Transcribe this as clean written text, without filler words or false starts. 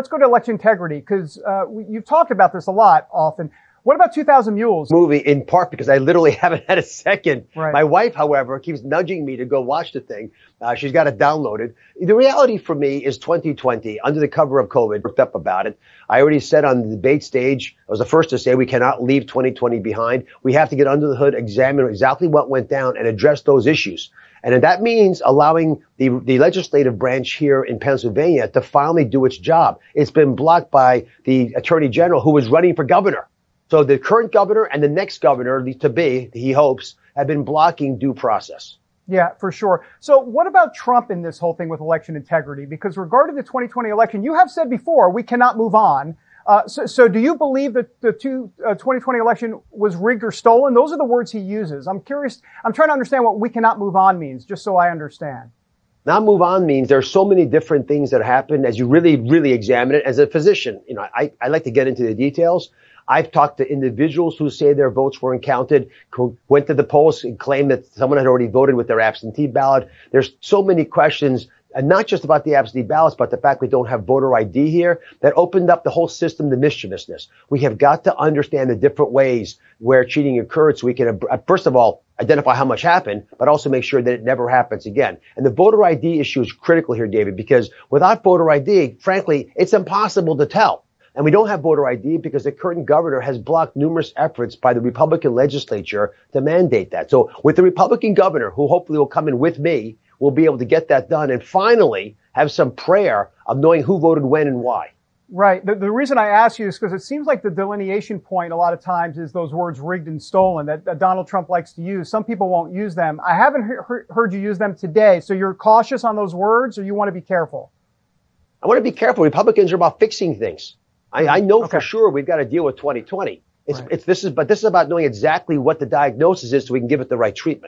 let's go to election integrity, because you've talked about this a lot often. What about 2000 Mules? Movie, in part because I literally haven't had a second. Right. My wife, however, keeps nudging me to go watch the thing. She's got it downloaded. The reality for me is 2020, under the cover of COVID, worked up about it. I already said on the debate stage, I was the first to say we cannot leave 2020 behind. We have to get under the hood, examine exactly what went down, and address those issues. And that means allowing the legislative branch here in Pennsylvania to finally do its job. It's been blocked by the Attorney General, who was running for governor. So the current governor and the next governor to be, he hopes, have been blocking due process. Yeah, for sure. So what about Trump in this whole thing with election integrity? Because regarding the 2020 election, you have said before we cannot move on. So do you believe that the 2020 election was rigged or stolen? Those are the words he uses. I'm curious. I'm trying to understand what we cannot move on means, just so I understand. Not move on means there's so many different things that happen as you really, really examine it. As a physician, I like to get into the details. I've talked to individuals who say their votes weren't counted, who went to the polls and claimed that someone had already voted with their absentee ballot. There's so many questions, and not just about the absentee ballots, but the fact we don't have voter ID here, that opened up the whole system to mischievousness. We have got to understand the different ways where cheating occurred so we can, first of all, identify how much happened, but also make sure that it never happens again. And the voter ID issue is critical here, David, because without voter ID, frankly, it's impossible to tell. And we don't have voter ID because the current governor has blocked numerous efforts by the Republican legislature to mandate that. So with the Republican governor, who hopefully will come in with me, we'll be able to get that done and finally have some prayer of knowing who voted when and why. Right. The reason I ask you is because it seems like the delineation point a lot of times is those words rigged and stolen that Donald Trump likes to use. Some people won't use them. I haven't heard you use them today. So you're cautious on those words, or you want to be careful? I want to be careful. Republicans are about fixing things. I know for sure we've got to deal with 2020. This is about knowing exactly what the diagnosis is so we can give it the right treatment.